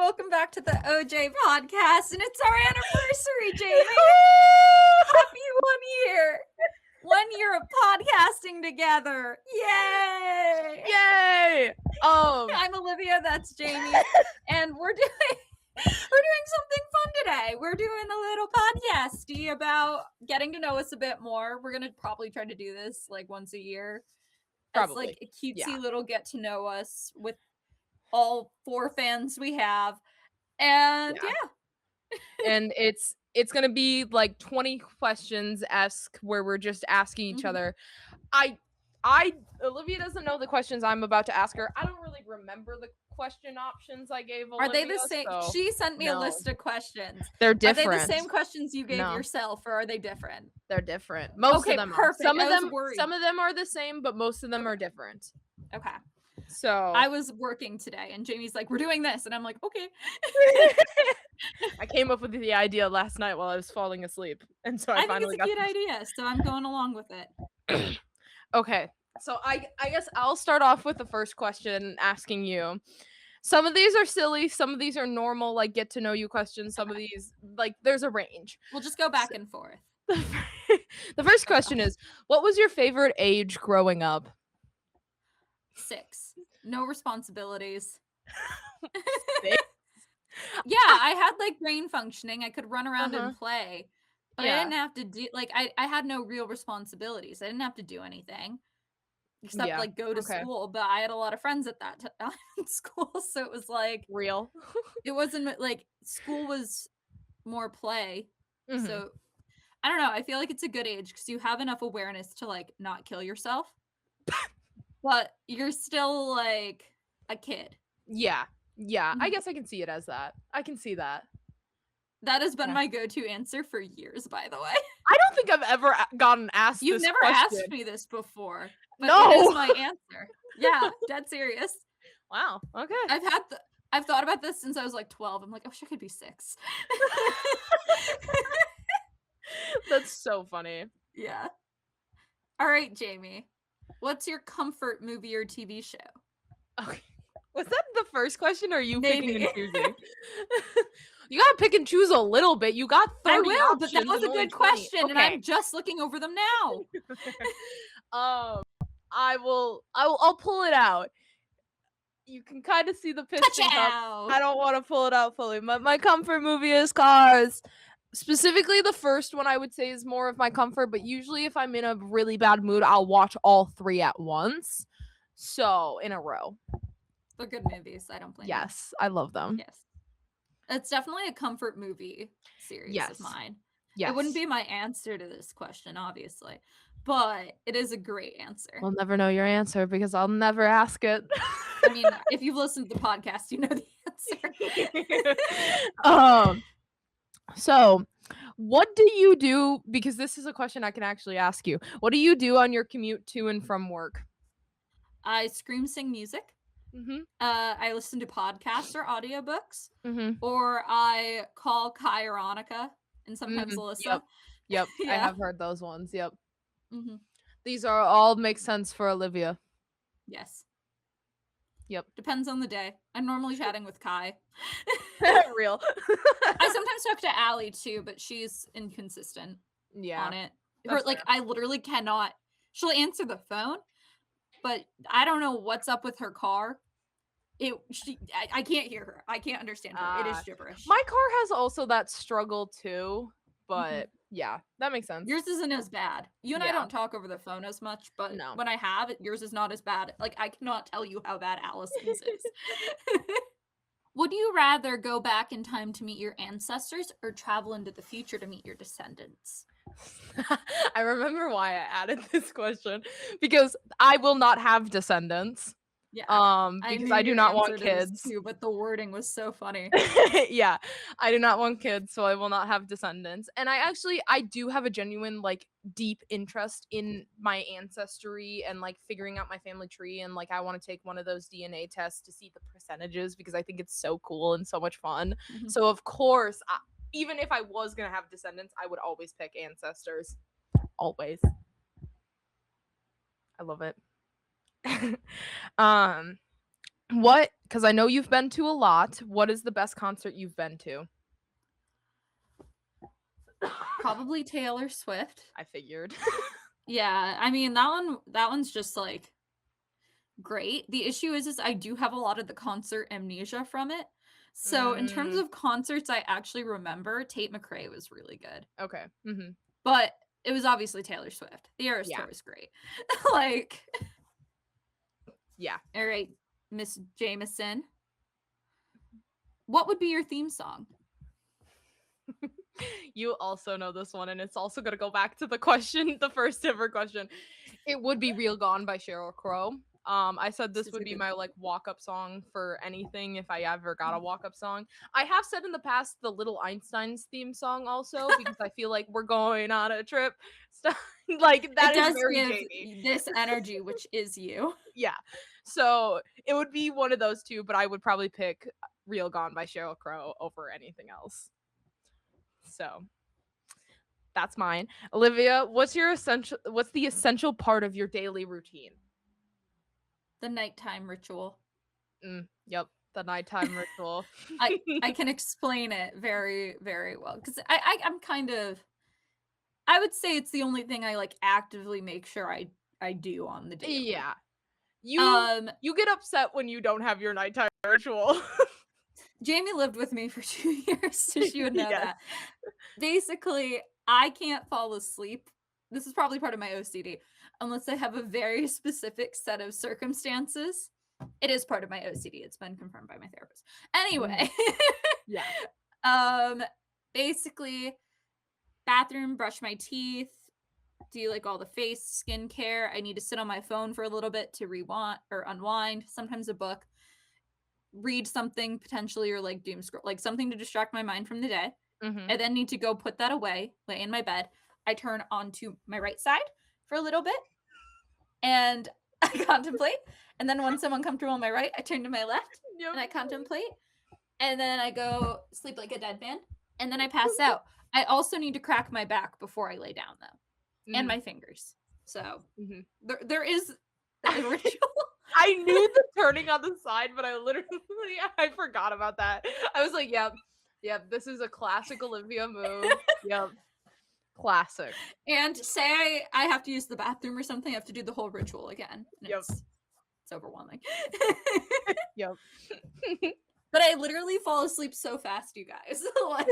welcome back to the OJ podcast, and it's our anniversary, Jamie. Happy 1 year. 1 year of podcasting together. Yay! Yay! I'm Olivia, that's Jamie, and we're doing something fun today. We're doing a little podcasty about getting to know us a bit more. We're gonna probably try to do this like once a year. It's like a cutesy little get to know us with all 4 fans we have. And and it's gonna be like 20 questions-esque where we're just asking each other. Olivia doesn't know the questions I'm about to ask her. I don't really remember the question options I gave Olivia. Are they the same? So she sent me a list of questions. They're different. Are they the same questions you gave yourself, or are they different? They're different. Most of them perfect. Some of them are the same, but most of them are different. Okay. So I was working today, and Jamie's like, "We're doing this," and I'm like, "Okay." I came up with the idea last night while I was falling asleep, and so I finally got it's a good idea. So I'm going along with it. Okay, so I guess I'll start off with the first question, asking you. Some of these are silly, some of these are normal, like get to know you questions. Some of these, like, there's a range. We'll just go back and forth. The first question is, what was your favorite age growing up? 6. No responsibilities. 6? Yeah, I had like brain functioning. I could run around and play, but I didn't have to do I had no real responsibilities. I didn't have to do anything except like go to school, but I had a lot of friends at that time in school, so it was like real. It wasn't like school was more play. So I don't know, I feel like it's a good age because you have enough awareness to like not kill yourself, but you're still like a kid. Yeah, I guess I can see it as that. I can see that. That has been my go-to answer for years, by the way. I don't think I've ever gotten asked this question. You've never asked me this before, but it is my answer. Yeah, dead serious. Wow, okay. I've thought about this since I was like 12. I'm like, I wish I could be 6. That's so funny. Yeah. All right, Jamie. What's your comfort movie or TV show? Okay. Was that the first question, or are you Maybe. picking and choosing? You gotta pick and choose a little bit. You got 30 I will, options, but that was a good question, and I'm just looking over them now. I'll pull it out. You can kind of see the piston cup. I don't want to pull it out fully. My comfort movie is Cars. Specifically, the first one I would say is more of my comfort, but usually if I'm in a really bad mood, I'll watch all 3 at once. So, in a row. They're good movies. I don't blame you. Yes, I love them. Yes. It's definitely a comfort movie series of mine. Yes. It wouldn't be my answer to this question, obviously, but it is a great answer. We'll never know your answer because I'll never ask it. I mean, if you've listened to the podcast, you know the answer. So, what do you do? Because this is a question I can actually ask you. What do you do on your commute to and from work? I scream sing music. I listen to podcasts or audiobooks, or I call Kai or Annika, and sometimes Alyssa. Yep. I have heard those ones. Yep. These are all make sense for Olivia. Yes. Yep. Depends on the day. I'm normally chatting with Kai. Real. I sometimes talk to Allie too, but she's inconsistent on it. I literally cannot. She'll answer the phone, but I don't know what's up with her car. I can't hear her. I can't understand her. It is gibberish. My car has also that struggle too, but yeah, that makes sense. Yours isn't as bad. You and I don't talk over the phone as much, but when I have it, yours is not as bad. Like, I cannot tell you how bad Allison's is. Would you rather go back in time to meet your ancestors or travel into the future to meet your descendants? I remember why I added this question, because I will not have descendants. Yeah. Because I do not want kids. Too, but the wording was so funny. Yeah, I do not want kids, so I will not have descendants. And I do have a genuine, like, deep interest in my ancestry and like figuring out my family tree, and like I want to take one of those DNA tests to see the percentages because I think it's so cool and so much fun. So of course, even if I was gonna have descendants, I would always pick ancestors. Always. I love it. What? Because I know you've been to a lot. What is the best concert you've been to? Probably Taylor Swift. I figured. Yeah, I mean that one's just like great. The issue is I do have a lot of the concert amnesia from it. So in terms Mm, of concerts I actually remember, Tate McRae was really good. okay. But it was obviously Taylor Swift. The Eras Yeah. Tour is great. Like, Yeah. all right, Miss Jameson, what would be your theme song? You also know this one, and it's also gonna go back to the question, the first ever question. It would be "Real Gone" by Sheryl Crow. I said this This is would a be good my like walk-up song for anything if I ever got a walk-up song. I have said in the past the Little Einsteins theme song also because I feel like we're going on a trip. Stuff like that It is does very give Jamie. this energy, which is you. Yeah. So it would be one of those two, but I would probably pick "Real Gone" by Sheryl Crow over anything else. So that's mine. Olivia, what's the essential part of your daily routine? The nighttime ritual. Yep, the nighttime ritual. I can explain it very, very well. Because I'm kind of I would say it's the only thing I like actively make sure I do on the daily. Yeah. You Um, you get upset when you don't have your nighttime ritual. Jamie lived with me for 2 years, so she would know Yes. that. Basically, I can't fall asleep. This is probably part of my OCD, unless I have a very specific set of circumstances. It is part of my OCD. It's been confirmed by my therapist. Anyway, Yeah. basically, bathroom, brush my teeth, do like all the face skincare. I need to sit on my phone for a little bit to rewind or unwind. Sometimes a book, read something potentially, or like doom scroll, like something to distract my mind from the day. I then need to go put that away, lay in my bed. I turn onto my right side for a little bit and I contemplate. And then once I'm uncomfortable on my right, I turn to my left and I contemplate. And then I go sleep like a dead man. And then I pass out. I also need to crack my back before I lay down, though, and my fingers. So there is a ritual. I knew the turning on the side, but I forgot about that. I was like, yep, this is a classic Olivia move. Yep. Classic. And say I have to use the bathroom or something, I have to do the whole ritual again. Yep. It's overwhelming. Yep. But I literally fall asleep so fast, you guys. Like,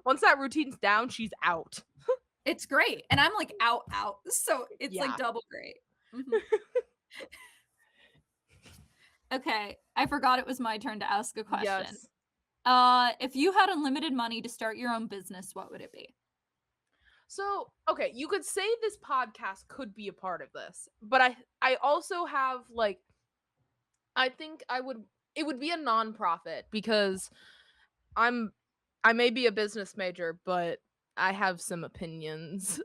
once that routine's down, she's out. It's great. And I'm like out. So it's Yeah. like double great. Okay. I forgot it was my turn to ask a question. Yes. If you had unlimited money to start your own business, what would it be? So, okay, you could say this podcast could be a part of this, but I also have like I think it would be a nonprofit because I may be a business major, but I have some opinions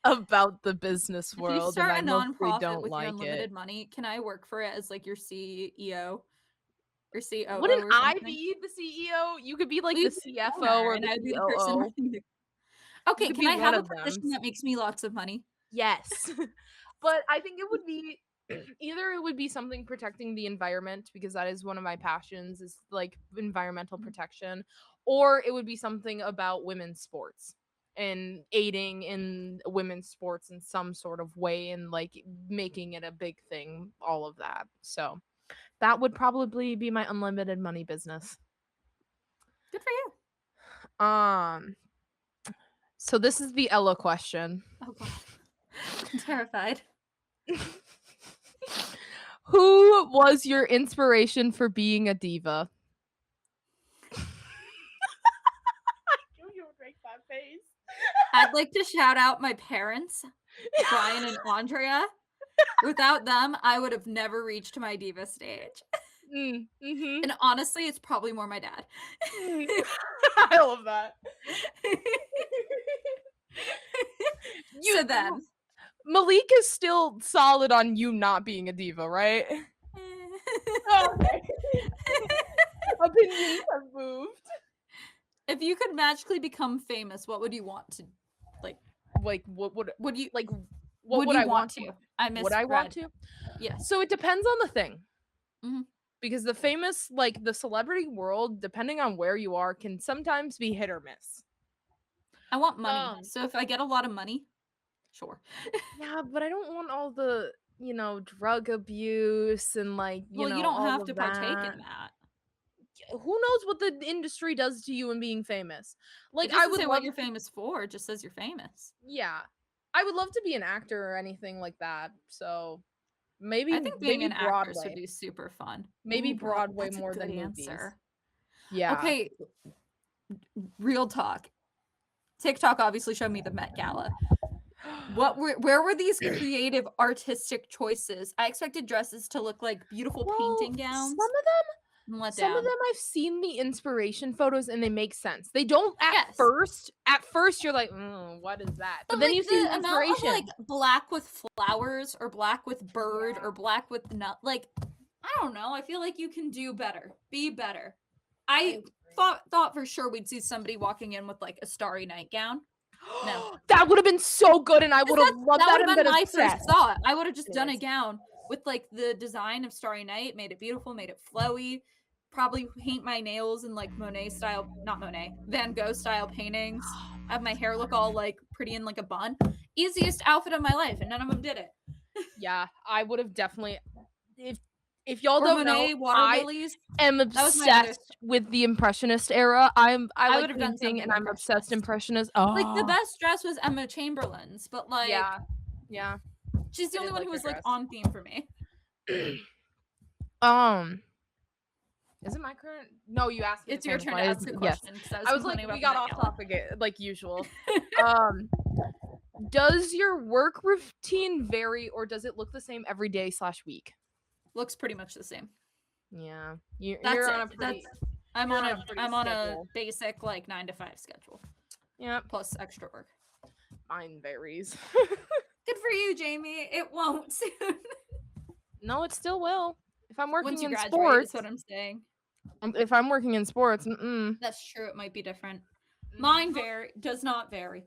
about the business If you world, and start I a mostly nonprofit don't with your like unlimited it. money, can I work for it as like your CEO or COO Wouldn't or I something? be the CEO? You could be like Well, the you'd be the CFO owner, or and the I'd be the person COO. running the. You Okay, could can be I one have a of them. position that makes me lots of money? Yes. But I think it would be either it would be something protecting the environment because that is one of my passions is like environmental protection, or it would be something about women's sports and aiding in women's sports in some sort of way and like making it a big thing, all of that. So that would probably be my unlimited money business. Good for you. So this is the Ella question. Oh god. I'm terrified. Who was your inspiration for being a diva? I knew you would make that face. I'd like to shout out my parents, Brian and Andrea. Without them, I would have never reached my diva stage. And honestly, it's probably more my dad. I love that. So then, Malik is still solid on you not being a diva, right? Okay. Opinions have moved. if you could magically become famous, what would you want to like? Like what would Would you like what would would you I want to? I Would I want misread. to? Yes. So it depends on the thing. Mhm. Because the famous, like the celebrity world, depending on where you are, can sometimes be hit or miss. I want money. Um, So if I get a lot of money, sure. yeah, but I don't want all the, drug abuse and like, Well, you don't all have of to partake that. in that. Who knows what the industry does to you in being famous? It Like I doesn't would say what love you're famous for, it just says you're famous. yeah. I would love to be an actor or anything like that. So I maybe think being maybe an actress would Broadway. be super fun. Maybe Ooh, Broadway that's a more good than movies. answer. Yeah. Okay, real talk. TikTok obviously showed me the Met Gala. Where were these creative artistic choices? I expected dresses to look like beautiful Well, painting gowns. some of them I'm let Some of down. them I've seen the inspiration photos and they make sense. They don't Yes. at first you're like, what is that? But But then like you see the the amount of inspiration. like black with flowers or black with bird Yeah. or black with nut, like I don't know. I feel like you can do better. Be better. I thought for sure we'd see somebody walking in with like a starry nightgown. No. That would have been so good and I would have loved That that would have and been been my first obsessed. thought. I would have just done a Anyways. gown with like the design of Starry Night, made it beautiful, made it flowy. Probably paint my nails in like Monet style, not Monet, Van Gogh style paintings. Have my hair look all like pretty in like a bun. Easiest outfit of my life, and none of them did it. Yeah, I would have definitely if y'all Or don't know, Monet water I lilies. am That was my other. obsessed with the impressionist era. I I like would have done painting something and I'm obsessed impressionist. impressionist. Like the Oh. best dress was Emma Chamberlain's, but like Yeah. Yeah. she's the I only did one like who her was like dress. on theme for me. Is it my current? No, you asked me. It's your turn to ask a question because I was like, we got off topic like usual. Does your work routine vary, or does it look the same every day / week? Looks pretty much the same. Yeah, That's you're it. on a pretty. I'm you're on on a pretty a schedule. basic like 9 to 5 schedule Yeah, plus extra work. mine varies. Good for you, Jamie. It won't soon. No, it still will. If I'm working Once you in graduate, sports, is what I'm saying. if I'm working in sports, That's true. It might be different. Mine does not vary.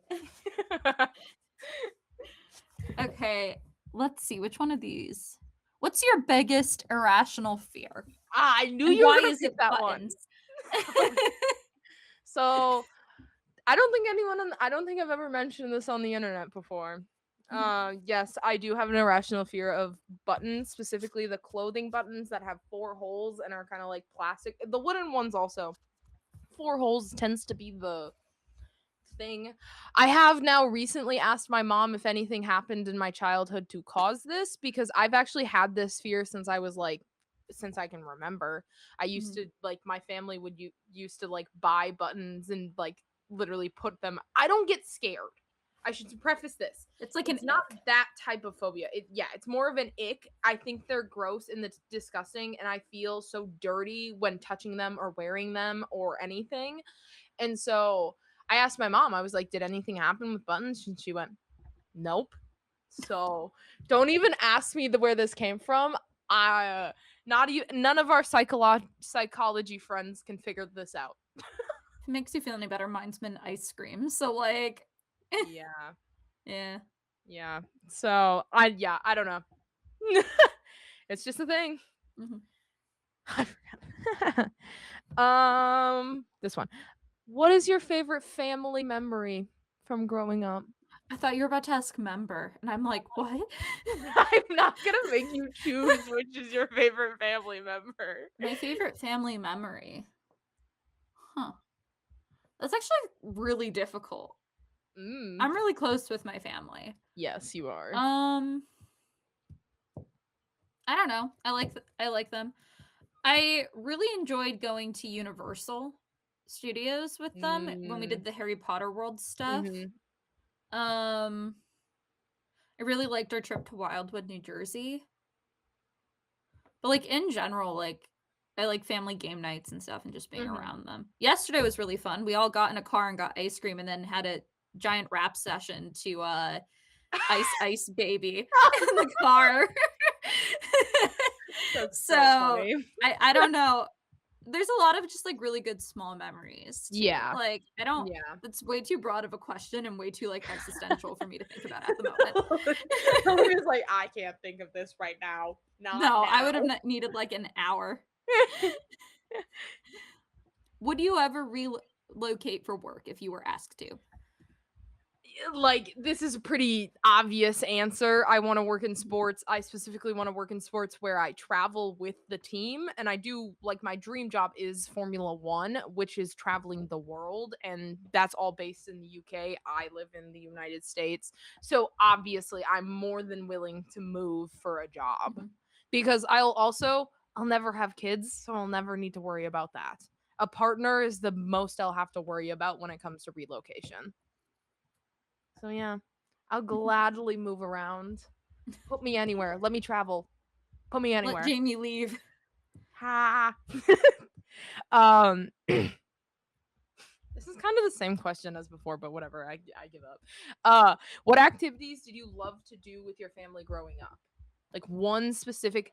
Okay, let's see. Which one of these? What's your biggest irrational fear? I knew And you were why gonna is pick it that buttons? one. So I don't think I've ever mentioned this on the internet before. Yes, I do have an irrational fear of buttons, specifically the clothing buttons that have 4 holes and are kind of like plastic. The wooden ones also. 4 holes tends to be the thing. I have now recently asked my mom if anything happened in my childhood to cause this because I've actually had this fear since I can remember. I used to like my family would used to like buy buttons and like literally put them. I don't get scared. I should preface this. It's like It's an not ick. that type of phobia. It's more of an ick. I think they're gross and it's disgusting and I feel so dirty when touching them or wearing them or anything. And so I asked my mom, I was like, did anything happen with buttons? And she went, nope. So don't even ask me where this came from. None of our psychology friends can figure this out. If it makes you feel any better, mine's been ice cream. So like Yeah. yeah. Yeah. So I don't know. It's just a thing. I forgot. This one. What is your favorite family memory from growing up? I thought you were about to ask member, and I'm like, what? I'm not gonna make you choose which is your favorite family member. My favorite family memory. Huh. That's actually really difficult. I'm really close with my family. Yes, you are. I don't know. I like them. I really enjoyed going to Universal Studios with them when we did the Harry Potter World stuff. I really liked our trip to Wildwood, New Jersey. But like in general, like I like family game nights and stuff and just being around them. Yesterday was really fun. We all got in a car and got ice cream and then had a giant rap session to Ice Baby in the car. That's So funny. I don't know. there's a lot of just, like, really good small memories too. Yeah. Like, I don't Yeah. that's way too broad of a question and way too, like, existential for me to think about at the moment. Olivia's like, "I can't think of this right now. Not No, I would have now." needed, like, an hour. Would you ever relocate for work if you were asked to? Like, this is a pretty obvious answer. I wanna work in sports. I specifically wanna work in sports where I travel with the team, and I do like, my dream job is Formula 1, which is traveling the world, and that's all based in the UK. I live in the United States, so, obviously, I'm more than willing to move for a job, Mhm. because I'll never have kids, so I'll never need to worry about that. A partner is the most I'll have to worry about when it comes to relocation. So yeah, I'll gladly move around. Put me anywhere. Let me travel. Put me Let anywhere. Jamie leave. Ha. um this is kind of the same question as before, but whatever. I give up. What activities did you love to do with your family growing up? Like one specific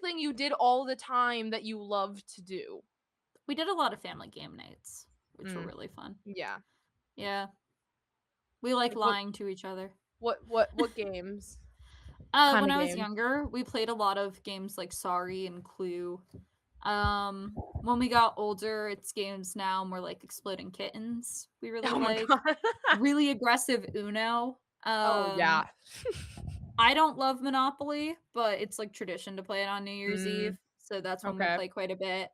thing you did all the time that you loved to do. We did a lot of family game nights, which were Mm, really fun. yeah. Yeah. We like Like what lying to each other. what games? What kind When of I was games? younger, we played a lot of games like Sorry and Clue. When we got older, it's games now more like Exploding Kittens. We really Oh my like god. really aggressive Uno. Oh yeah. I don't love Monopoly, but it's like tradition to play it on New Year's Mm, Eve, so that's when we okay. play quite a bit.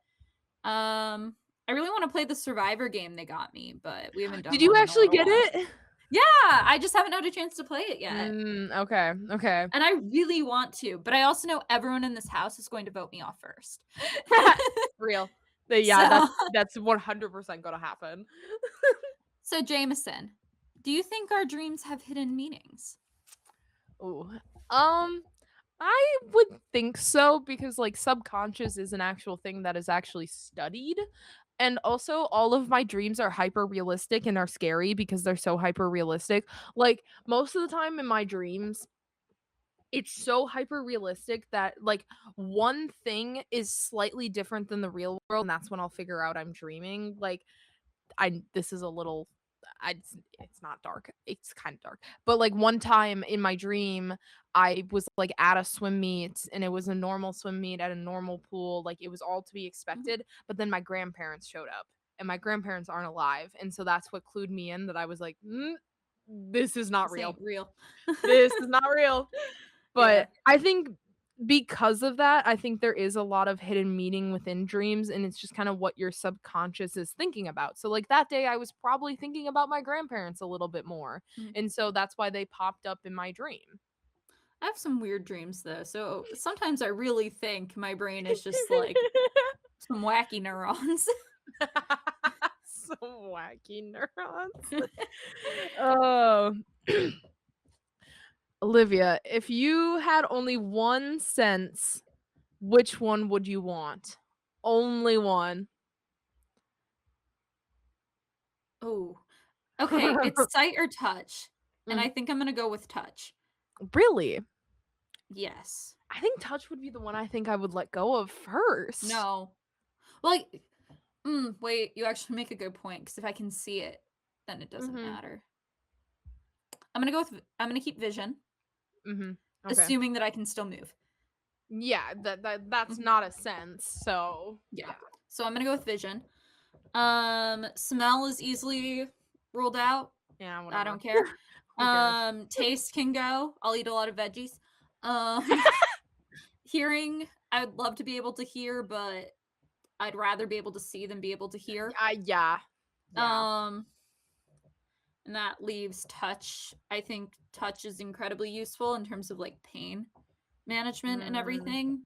I really want to play the Survivor game they got me, but we haven't Did done you one in a actually little get while. it? Yeah, I just haven't had a chance to play it yet. Okay, okay. And I really want to, but I also know everyone in this house is going to vote me off first. Real. Yeah, So that's 100% gonna happen. so Jameson, do you think our dreams have hidden meanings? Ooh. Um, I would think so because, like, subconscious is an actual thing that is actually studied, and also all of my dreams are hyper realistic and are scary because they're so hyper realistic. Like, most of the time in my dreams, it's so hyper realistic that, like, one thing is slightly different than the real world, and that's when I'll figure out I'm dreaming. Like, I this is a little it's not dark. It's kind of dark. But like one time in my dream, I was like at a swim meet and it was a normal swim meet at a normal pool. Like it was all to be Mhm. expected, but then my grandparents showed up and my grandparents aren't alive. And so that's what clued me in that I was like, this is not This real. ain't real. This is not real. Yeah. But I think because of that, I think there is a lot of hidden meaning within dreams, and it's just kind of what your subconscious is thinking about. So, like that day, I was probably thinking about my grandparents a little bit more. Mm. And so that's why they popped up in my dream. I have some weird dreams though, so sometimes I really think my brain is just like some wacky neurons. So wacky neurons. Oh. Olivia, if you had only one sense, which one would you want? Only one. Oh, okay, it's sight or touch, and I Mhm. think I'm gonna go with touch. Really? Yes. I think touch would be the one I think I would let go of first. No. Well, wait, you actually make a good point because if I can see it, then it doesn't Mhm. matter. I'm gonna keep vision, Mhm. Okay. assuming that I can still move. Yeah, that's Mhm. not a sense. So, Yeah. yeah. So I'm gonna go with vision. Smell is easily ruled out. Yeah, I whatever. don't care. Who cares? Taste can go. I'll eat a lot of veggies. Um, hearing, I would love to be able to hear, but I'd rather be able to see than be able to hear. Yeah. Yeah. Um, and that leaves touch. I think touch is incredibly useful in terms of like pain management and Mm, everything.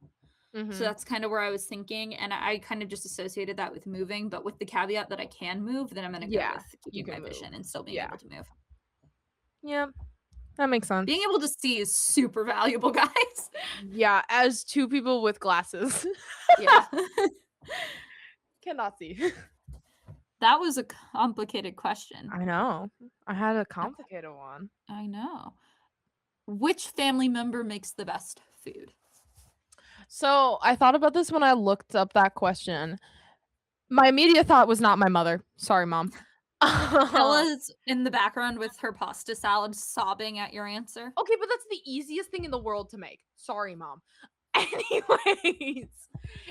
So mhm. that's kind of where I was thinking, and I kind of just associated that with moving, but with the caveat that I can move, then I'm gonna go Yeah, with you keeping my can move. vision and still being Yeah. able to move. Yeah, that makes Being sense. able to see is super valuable, guys. Yeah, as two people with glasses. Yeah. Cannot see. That was a complicated question. I know. I had a Okay, complicated one. I know. Which family member makes the best food? So I thought about this when I looked up that question. My immediate thought was not my mother. Sorry, mom. Ella's in the background with her pasta salad sobbing at your answer. Okay, but that's the easiest thing in the world to make. Sorry, mom. Anyways,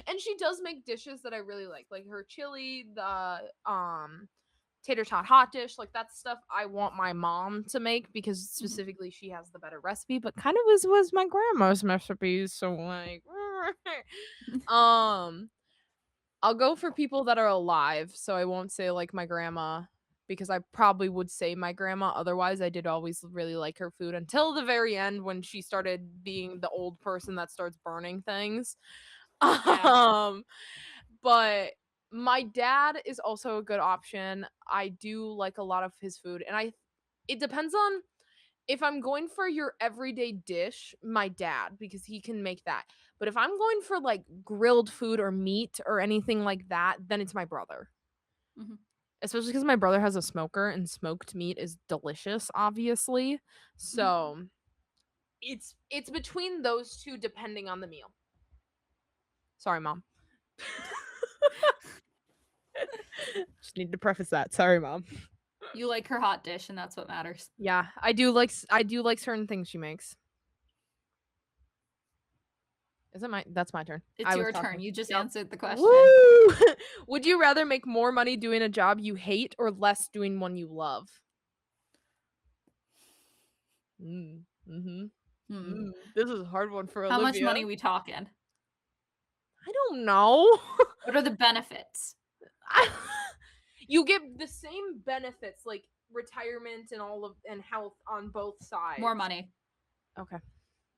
and she does make dishes that I really like her chili, the tater tot hot dish, like that's stuff I want my mom to make because Mhm, specifically she has the better recipe, but kind of was my grandma's recipes, so like um I'll go for people that are alive, so I won't say, like, my grandma, because I probably would say my grandma, otherwise, I did always really like her food until the very end when she started being the old person that starts burning things. yeah, Um, but my dad is also a good option. I do like a lot of his food, and I it depends on if I'm going for your everyday dish, my dad, because he can make that. But if I'm going for like grilled food or meat or anything like that, then it's my brother. mhm, Especially because my brother has a smoker and smoked meat is delicious, obviously. mhm. So it's between those two depending on the meal. Sorry, mom. Just need to preface that. Sorry, mom. You like her hot dish, and that's what matters. Yeah, I do like certain things she makes. Is it my that's my turn. It's I was your turn. talking. You just Yep. answered the question. Woo! Would you rather make more money doing a job you hate or less doing one you love? Mm, mhm. Hmm. This is a hard one for How much Olivia. money we talking? I don't know. What are the benefits? You get the same benefits like retirement and all of and health on both More sides. money. Okay.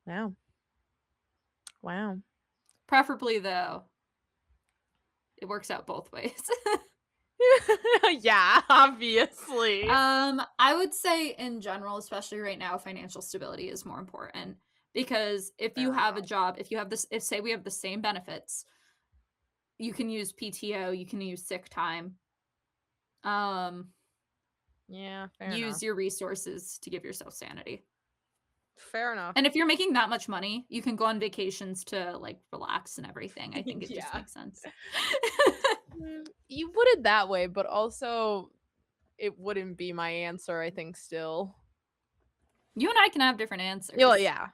Wow. Wow. Preferably, though, it works out both ways. Yeah, obviously. I would say in general, especially right now, financial stability is more important because if you Fair have a enough. job, if you have this, if say we have the same benefits, you can use PTO, you can use sick time, um, Yeah, fair enough. use your resources to give yourself sanity. Fair enough. And if you're making that much money, you can go on vacations to like relax and everything. I think it just Yeah. makes sense. You put it that way, but also it wouldn't be my answer, I think still. You and I can have different Yeah, answers. yeah.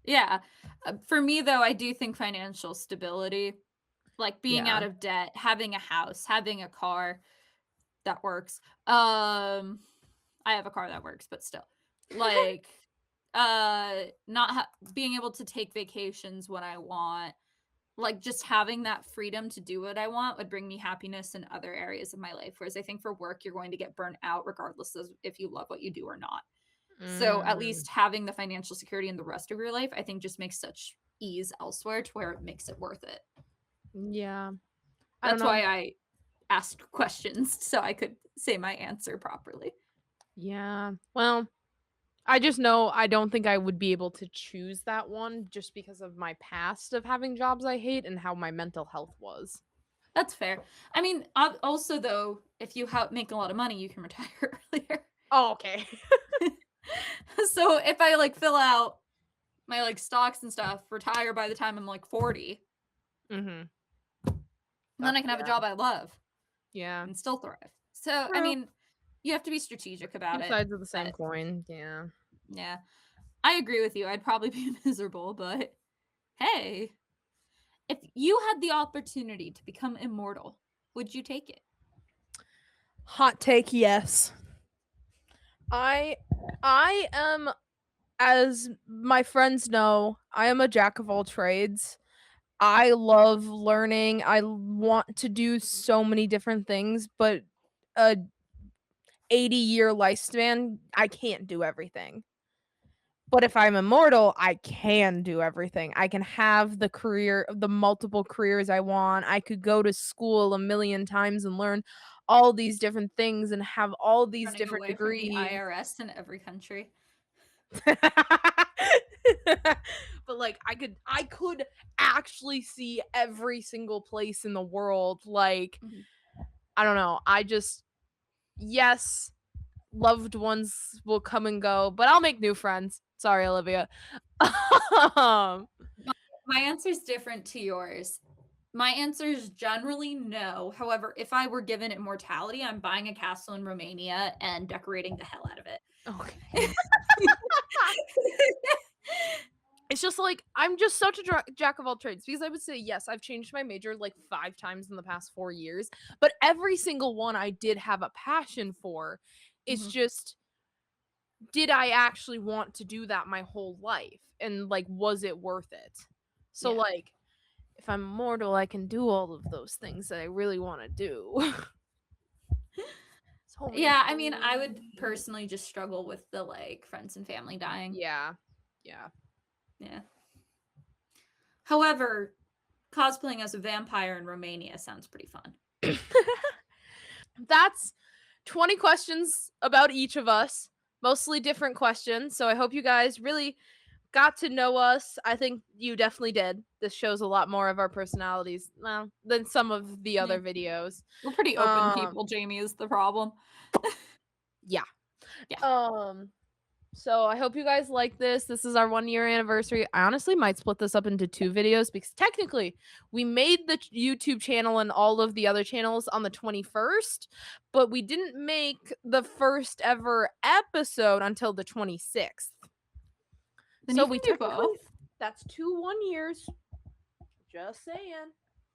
Yeah. For me, though, I do think financial stability, like being Yeah. out of debt, having a house, having a car that works. I have a car that works, but still. Like not being able to take vacations when I want, like just having that freedom to do what I want would bring me happiness in other areas of my life. Whereas I think for work, you're going to get burnt out regardless of if you love what you do or not. So at Mm, least having the financial security in the rest of your life, I think just makes such ease elsewhere to where it makes it worth it. yeah. I don't That's know. why I asked questions so I could say my answer properly. Yeah. Well, I just know I don't think I would be able to choose that one just because of my past of having jobs I hate and how my mental health was. That's fair. I mean, also though, if you make a lot of money, you can retire earlier. Oh, okay. So if I like fill out my like stocks and stuff, retire by the time I'm like 40, Mhm. and then That's I can have a fair. job I love Yeah. and still thrive. So I True. mean, you have to be strategic about Two it. sides of the same But coin. Yeah. yeah, I agree with you. I'd probably be miserable, but hey, if you had the opportunity to become immortal, would you take it? Hot take, yes. I I am, as my friends know, I am a jack of all trades. I love learning. Want to do so many different things, but a 80-year lifespan, I can't do everything. But if I'm immortal, I can do everything. I can have the multiple careers I want. I could go to school a million times and learn all these different things and have all these Running different away from the degrees. IRS in every country. But like I could actually see every single place in the world. Like, Mhm. I don't know. I just yes, loved ones will come and go, but I'll make new friends. Sorry, Olivia. um, My answer's different to yours. My answer is generally no. However, if I were given immortality, I'm buying a castle in Romania and decorating the hell out of it. Okay. It's just like I'm just such a jack of all trades because I would say yes, I've changed my major like 5 times in the past 4 years, but every single one I did have a passion for. It's Mhm. just did I actually want to do that my whole life and like was it worth it? So Yeah. like if I'm immortal, I can do all of those things that I really want to do. So many Yeah, I mean, I would things. personally just struggle with the like friends and family dying. Yeah. Yeah. Yeah. However, cosplaying as a vampire in Romania sounds pretty fun. That's 20 questions about each of us, mostly different questions. So I hope you guys really got to know us. I think you definitely did. This shows a lot more of our personalities, well, than some of the Yeah. other videos. We're pretty open people. Jamie is the problem. Yeah. Yeah. So I hope you guys like this. This is our 1 year anniversary. I honestly might split this up into 2 videos because technically we made the YouTube channel and all of the other channels on the 21st, but we didn't make the first ever episode until the 26th. Then So you we can do technically both. that's 2 1 years. Just saying.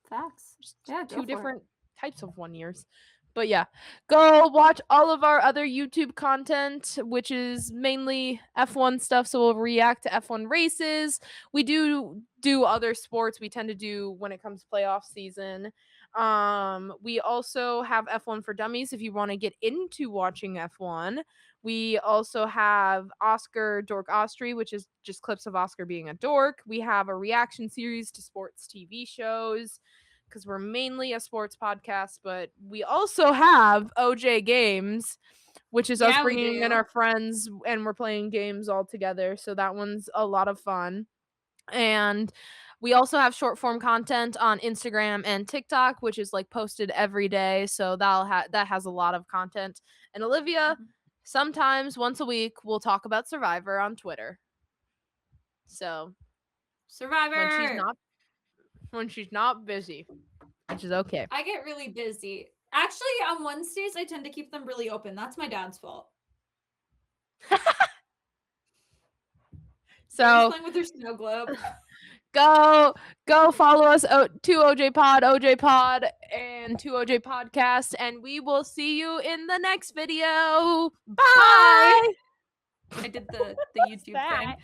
Facts. Yeah, go 2 for different types of 1 years. But yeah, go watch all of our other YouTube content, which is mainly F1 stuff. So we'll react to F1 races. We do other sports. We tend to do when it comes to playoff season. We also have F1 for Dummies if you want to get into watching F1. We also have Oscar Dork Ostry, which is just clips of Oscar being a dork. We have a reaction series to sports TV shows because we're mainly a sports podcast, but we also have OJ Games, which is us Yeah, we bringing in do. our friends and we're playing games all together. So that one's a lot of fun. And we also have short form content on Instagram and TikTok, which is like posted every day. So that has a lot of content. And Olivia, Mhm. sometimes once a week, we'll talk about Survivor on Twitter. So when she's Survivor. not busy, which is okay. I get really busy. Actually, on Wednesdays, I tend to keep them really open. That's my dad's fault. Jamie's So playing with her snow globe. go follow us to OJ Pod, and to OJ Podcast, and we will see you in the next video. Bye. Bye. I did the YouTube thing.